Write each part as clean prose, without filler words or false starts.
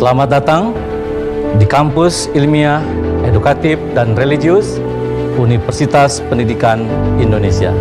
Selamat datang di kampus ilmiah, edukatif, dan religius Universitas Pendidikan Indonesia.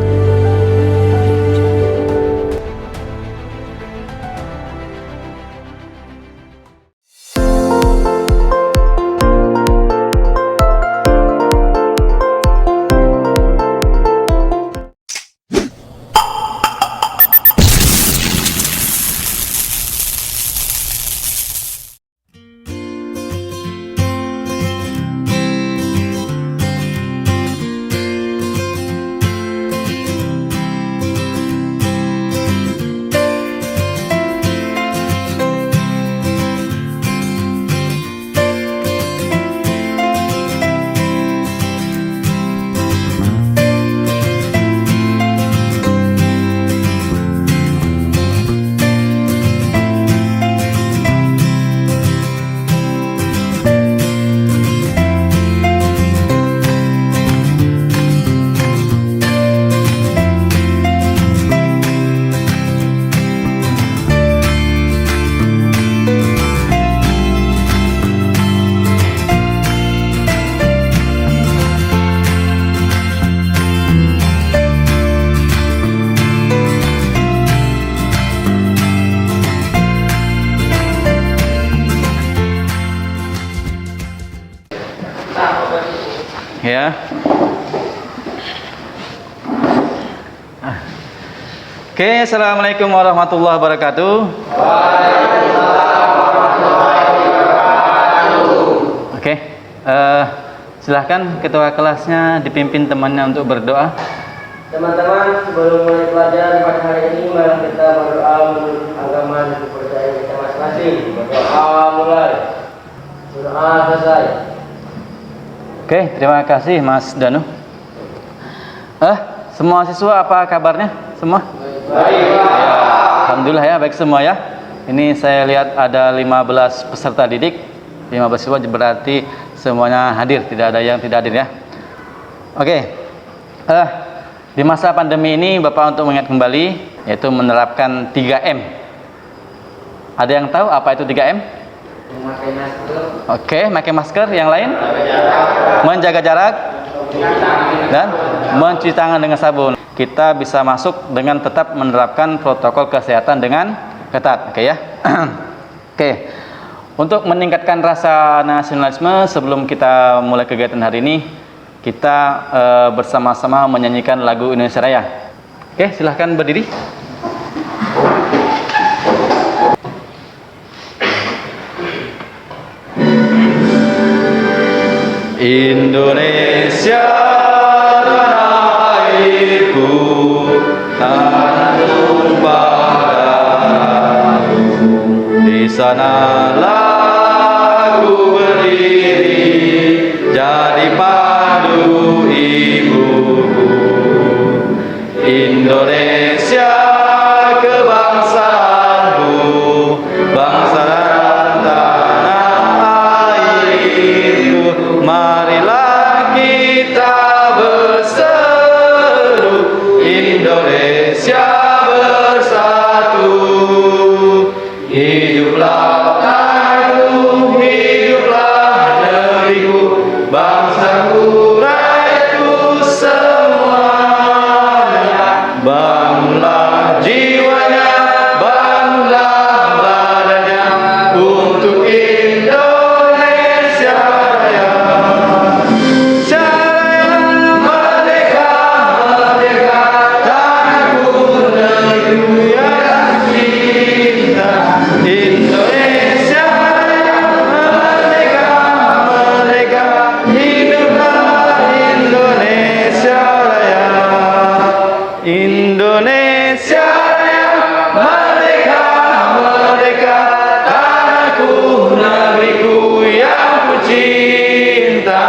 Ya. Oke, assalamualaikum warahmatullahi wabarakatuh. Oke, silahkan ketua kelasnya dipimpin temannya untuk berdoa. Teman-teman, sebelum mulai pelajaran pada hari ini, mari kita berdoa menurut agama dan kepercayaan kita masing-masing. Berdoa mulai. Berdoa selesai. Oke, terima kasih Mas Danu. Semua siswa apa kabarnya? Semua? Baik, Pak. Ya, alhamdulillah ya, baik semua ya. Ini saya lihat ada 15 peserta didik, 15 siswa, berarti semuanya hadir, tidak ada yang tidak hadir ya. Oke. Di masa pandemi ini Bapak untuk mengingat kembali yaitu menerapkan 3M. Ada yang tahu apa itu 3M? Memakai masker. Oke, pakai masker. Yang lain? Menjaga jarak dan mencuci tangan dengan sabun. Kita bisa masuk dengan tetap menerapkan protokol kesehatan dengan ketat. Oke ya. Oke. Untuk meningkatkan rasa nasionalisme, sebelum kita mulai kegiatan hari ini, kita bersama-sama menyanyikan lagu Indonesia Raya. Oke, silahkan berdiri. Indonesia tanah airku, tanah tumpah darahku. Di sanalah aku berdiri, jadi padu ibuku. Indonesia kebangsaanku, bangsa dan tanah airku. Marilah kita berseru, Indonesia bersatu. Hiduplah tanahku, hiduplah negeriku, bangsaku, rakyatku semuanya. Bangunlah jiwanya, bangunlah badannya untuk Indonesia Raya. Merdeka, merdeka, tanahku, negeriku yang cinta. Indonesia Raya, merdeka, merdeka, hiduplah Indonesia Raya. Indonesia Raya, merdeka, merdeka, tanahku, negeriku yang ku cinta.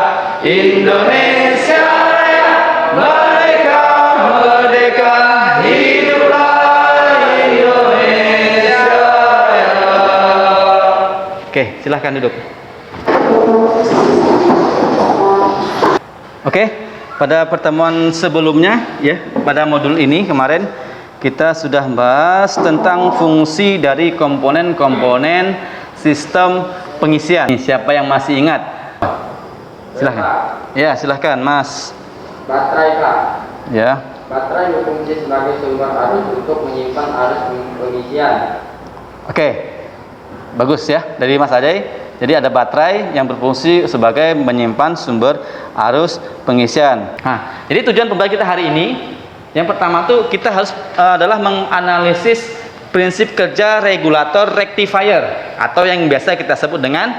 Indonesia Raya, merdeka, merdeka, hiduplah Indonesia Raya. Oke, silahkan duduk. Oke, pada pertemuan sebelumnya ya, pada modul ini kemarin kita sudah bahas tentang fungsi dari komponen-komponen sistem pengisian. Siapa yang masih ingat? Silahkan. Ya, silahkan Mas. Baterai Kak. Ya. Baterai berfungsi sebagai sumber arus untuk menyimpan arus pengisian. Oke. Bagus ya dari Mas Ajay. Jadi ada baterai yang berfungsi sebagai menyimpan sumber arus pengisian. Nah, jadi tujuan pembelajaran kita hari ini yang pertama tuh kita harus adalah menganalisis prinsip kerja regulator rectifier atau yang biasa kita sebut dengan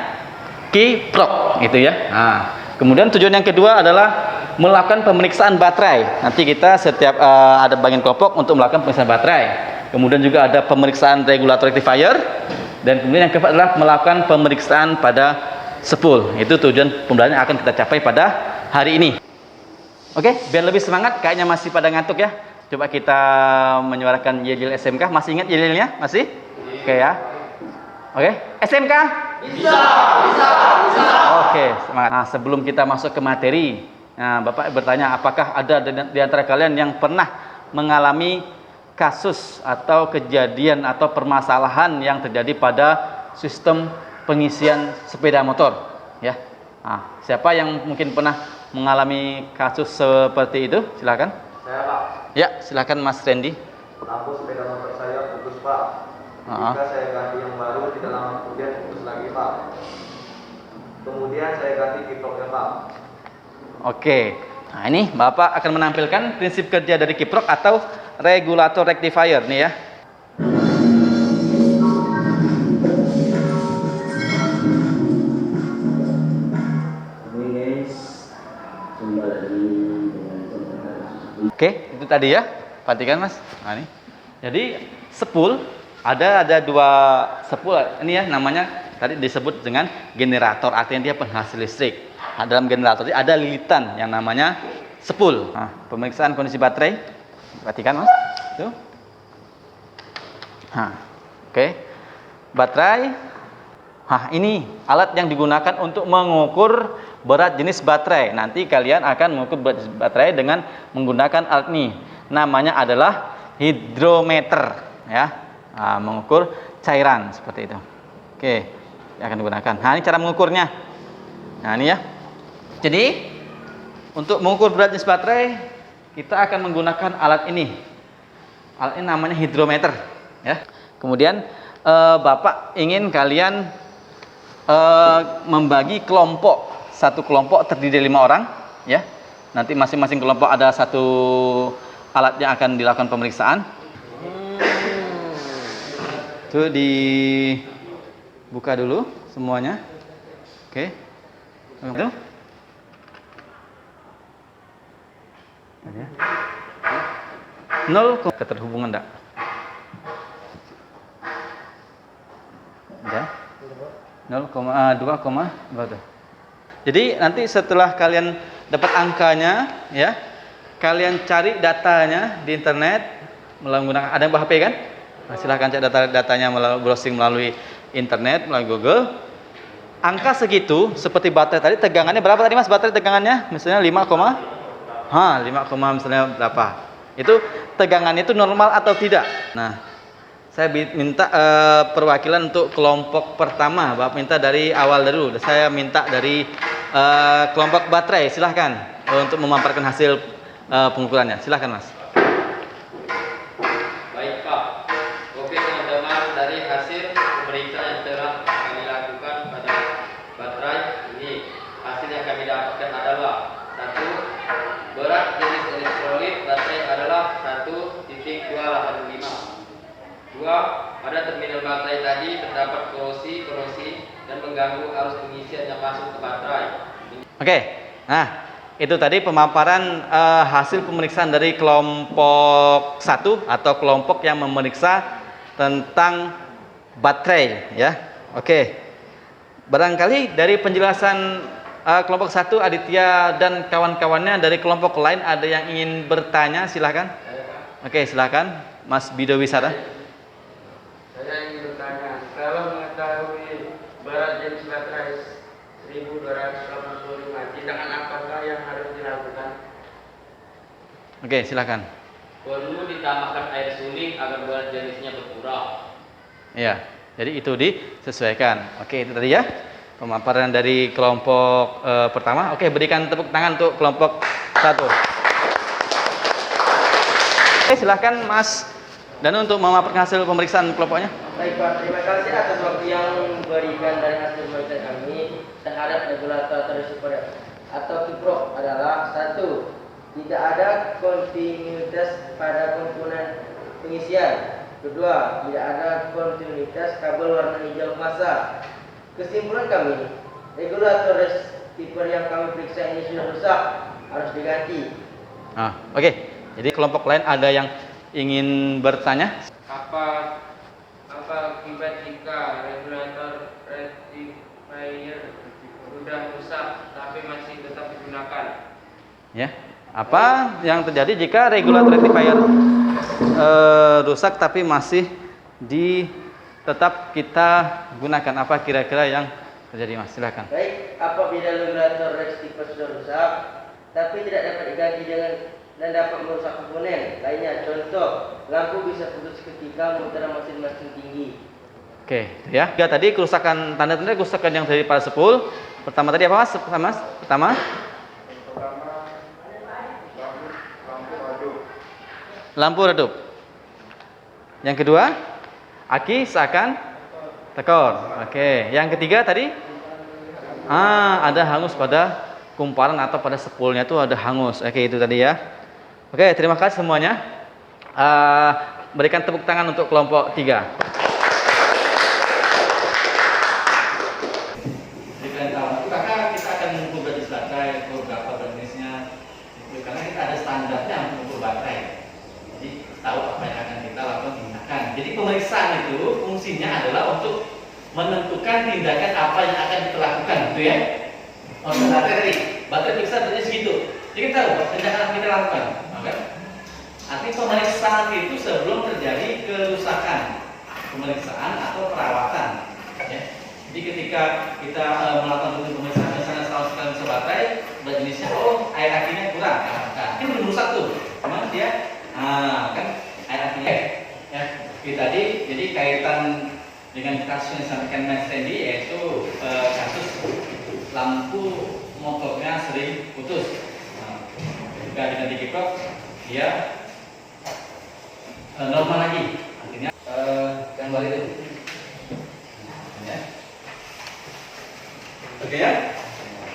kiprok gitu ya. Nah, kemudian tujuan yang kedua adalah melakukan pemeriksaan baterai. Nanti kita setiap ada bagian kelompok untuk melakukan pemeriksaan baterai. Kemudian juga ada pemeriksaan regulator rectifier dan kemudian yang keempat adalah melakukan pemeriksaan pada spool. Itu tujuan pembelajaran yang akan kita capai pada hari ini. Oke, biar lebih semangat, kayaknya masih pada ngantuk ya. Coba kita menyuarakan yel-yel SMK. Masih ingat yel-yelnya? Masih? Oke ya. Oke, SMK? Bisa. Oke, semangat. Nah, sebelum kita masuk ke materi, nah, Bapak bertanya, apakah ada di antara kalian yang pernah mengalami kasus atau kejadian atau permasalahan yang terjadi pada sistem pengisian sepeda motor? Ya. Nah, siapa yang mungkin pernah mengalami kasus seperti itu? Silakan. Saya Pak. Ya, silakan Mas Randy. Lampu sepeda motor saya putus Pak. Jika saya ganti yang baru tidak lama kemudian putus lagi Pak. Kemudian saya ganti kiproknya Pak. Oke. Nah, ini Bapak akan menampilkan prinsip kerja dari kiprok atau regulator rectifier nih ya. Oke, itu tadi ya. Perhatikan Mas. Nah, ini. Jadi spool ada dua spool ini ya, namanya tadi disebut dengan generator, artinya dia penghasil listrik. Nah, dalam generator ini ada lilitan yang namanya spool. Nah, pemeriksaan kondisi baterai. Perhatikan Mas. Tuh. Nah, oke. Baterai. Nah, ini alat yang digunakan untuk mengukur berat jenis baterai. Nanti kalian akan mengukur berat jenis baterai dengan menggunakan alat ini. Namanya adalah hidrometer, ya. Nah, mengukur cairan seperti itu. Oke, yang akan digunakan. Nah, ini cara mengukurnya. Nah, ini ya. Jadi, untuk mengukur berat jenis baterai, kita akan menggunakan alat ini. Alat ini namanya hidrometer, ya. Kemudian Bapak ingin kalian membagi kelompok. Satu kelompok terdiri dari 5 orang, ya. Nanti masing-masing kelompok ada satu alat yang akan dilakukan pemeriksaan. Itu dibuka dulu semuanya. Oke. Itu. Nol keterhubungan enggak? Ya. 0,2, berapa? Jadi nanti setelah kalian dapat angkanya, ya, kalian cari datanya di internet menggunakan, ada yang HP kan? Nah, silahkan cek datanya browsing melalui internet, melalui Google. Angka segitu seperti baterai tadi, tegangannya berapa tadi Mas? Baterai tegangannya misalnya 5, misalnya berapa? Itu tegangannya itu normal atau tidak? Nah, saya minta perwakilan untuk kelompok pertama. Bapak minta dari awal dulu. Saya minta dari kelompok baterai. Silahkan untuk memaparkan hasil pengukurannya. Silahkan Mas. Baik Pak. Oke teman-teman, dari hasil pemeriksaan yang telah kami lakukan pada baterai ini, hasil yang kami dapatkan adalah 1. Berat jenis elektrolit baterai adalah 1,285. 2. Pada terminal baterai tadi terdapat korosi dan mengganggu arus pengisian yang masuk ke baterai. Oke, nah itu tadi pemaparan hasil pemeriksaan dari kelompok 1 atau kelompok yang memeriksa tentang baterai, ya. Oke, barangkali dari penjelasan kelompok 1 Aditya dan kawan-kawannya, dari kelompok lain ada yang ingin bertanya, silahkan. Oke, silahkan Mas Bido Wisara. Saya ingin bertanya, kalau mengetahui berat jenis baterai 1285, tindakan apakah yang harus dilakukan? Oke, silakan. Perlu ditambahkan air suling agar berat jenisnya berkurang. Ya, jadi itu disesuaikan. Oke, itu tadi ya. pemaparan dari kelompok pertama. Oke, berikan tepuk tangan untuk kelompok 1. Oke, silahkan Mas Danu untuk memaparkan hasil pemeriksaan kelompoknya. Baik Pak, terima kasih atas waktu yang diberikan dari hasil pemeriksaan kami terhadap regulator tersebut atau kiprok adalah 1. Tidak ada kontinuitas pada komponen pengisian. 2. Tidak ada kontinuitas kabel warna hijau fasa. Kesimpulan kami, regulator receiver yang kami periksa ini sudah rusak, harus diganti. Oke. Jadi kelompok lain ada yang ingin bertanya? Apa akibat jika regulator rectifier sudah rusak tapi masih tetap digunakan? Ya. Apa yang terjadi jika regulator rectifier rusak tapi masih tetap kita gunakan? Apa kira-kira yang terjadi, Mas? Silakan. Baik, apabila regulator rectifier sudah rusak tapi tidak dapat diganti dan dapat merusak komponen lainnya. Contoh, lampu bisa putus ketika muter mesin tinggi. Oke, ya. Tadi kerusakan, tanda-tanda kerusakan yang dari pada sepul. Pertama tadi apa, Mas? Pertama, lampu redup. Yang kedua, aki seakan tekor. Oke, yang ketiga tadi ada hangus pada kumparan atau pada sepulnya itu ada hangus. Oke, itu tadi ya. Oke, terima kasih semuanya. Berikan tepuk tangan untuk kelompok 3. Maka kita akan mengukur baterai baterai, beberapa jenisnya. Karena kita ada standarnya untuk mengukur baterai. Jadi tahu apa yang akan kita lakukan tindakan. Jadi pemeriksaan itu fungsinya adalah untuk menentukan tindakan apa yang akan kita lakukan, gitu ya. Untuk baterai periksa berarti segitu. Jadi kita tahu tindakan yang kita lakukan. Artinya pemeriksaan itu sebelum terjadi kerusakan, pemeriksaan atau perawatan. Ya. Jadi ketika kita melakukan pemeriksaan, misalnya sekali baterai, berjenisnya air akinya kurang, ini belum rusak tuh, cuman dia kan air akinya. Ya. Tadi jadi kaitan dengan kasus yang disampaikan Mas Randy, yaitu kasus lampu motornya sering putus. Jika dengan dikiprok, dia normal lagi, artinya yang balik itu. Ya. Oke ya,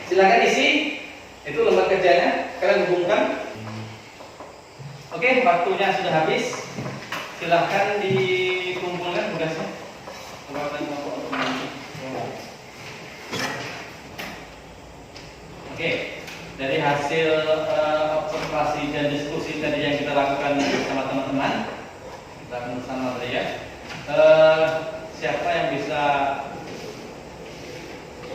silakan isi itu lembar kerjanya, kalian hubungkan. Oke, waktunya sudah habis. Silahkan dikumpulkan tugasnya. Oke, dari hasil observasi dan diskusi tadi yang kita lakukan bersama teman-teman, kita akan bersama tadi ya. Siapa yang bisa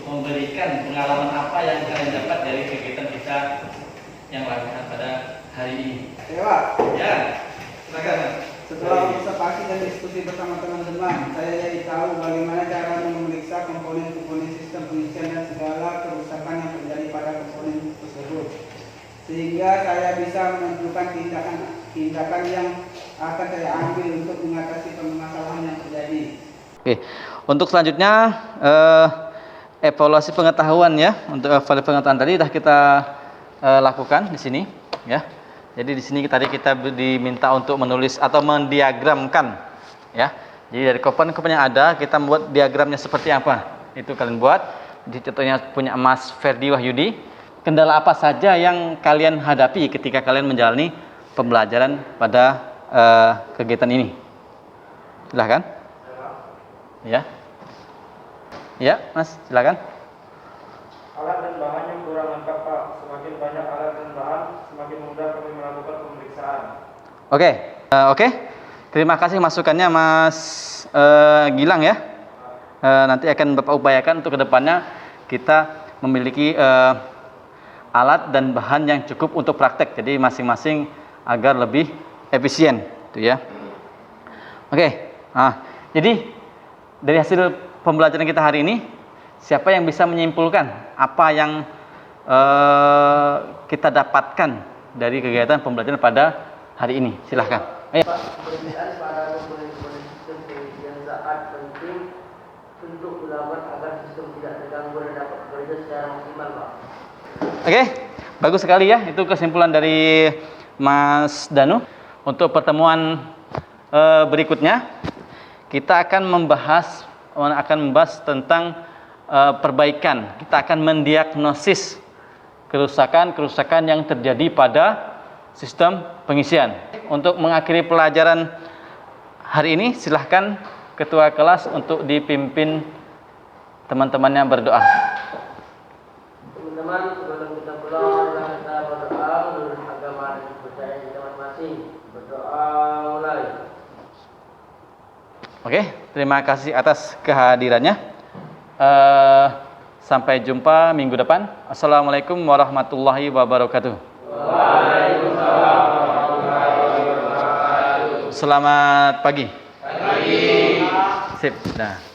memberikan pengalaman apa yang kalian dapat dari kegiatan kita yang lakukan pada hari ini? Ya, Ya, silakan. setelah observasi dan diskusi bersama teman-teman, saya jadi tahu bagaimana cara memeriksa komponen-komponen sistem pengisian dan segala kerusakan yang terjadi pada komponen tersebut, sehingga saya bisa menentukan tindakan yang akan saya ambil untuk mengatasi permasalahan yang terjadi. Oke, untuk selanjutnya evaluasi pengetahuan ya. Untuk evaluasi pengetahuan tadi sudah kita lakukan di sini ya. Jadi di sini tadi kita diminta untuk menulis atau mendiagramkan ya. Jadi dari komponen-komponen yang ada kita membuat diagramnya seperti apa. Itu kalian buat. Di contohnya punya Mas Ferdi Wahyudi. Kendala apa saja yang kalian hadapi ketika kalian menjalani pembelajaran pada kegiatan ini? Silahkan. Ya. Ya, Mas, silakan. Alat dan bahannya kurang lengkap, Pak. Semakin banyak alat dan bahan, semakin mudah kami melakukan pemeriksaan. Oke. Terima kasih masukannya, Mas Gilang ya. Nanti akan Bapak upayakan untuk kedepannya kita memiliki alat dan bahan yang cukup untuk praktek. Jadi masing-masing agar lebih efisien, itu ya. Oke. Jadi dari hasil pembelajaran kita hari ini, siapa yang bisa menyimpulkan apa yang kita dapatkan dari kegiatan pembelajaran pada hari ini? Silahkan. Perbedaan pada komponen-komponen sistem pengisian saat penting untuk dilakukan agar sistem tidak terganggu dan dapat bekerja secara maksimal, Pak. Oke, bagus sekali ya. Itu kesimpulan dari Mas Danu. Untuk pertemuan berikutnya, kita akan membahas tentang perbaikan. Kita akan mendiagnosis kerusakan yang terjadi pada sistem pengisian. Untuk mengakhiri pelajaran hari ini, silahkan ketua kelas untuk dipimpin teman-temannya berdoa. Teman-teman, sebelum kita pulang, kita berdoa menurut agama dan kepercayaan kita masing-masing. Berdoa mulai. Oke, terima kasih atas kehadirannya. Sampai jumpa minggu depan. Assalamualaikum warahmatullahi wabarakatuh. Waalaikumsalam warahmatullahi wabarakatuh. Selamat pagi. Pagi. Sip. Nah.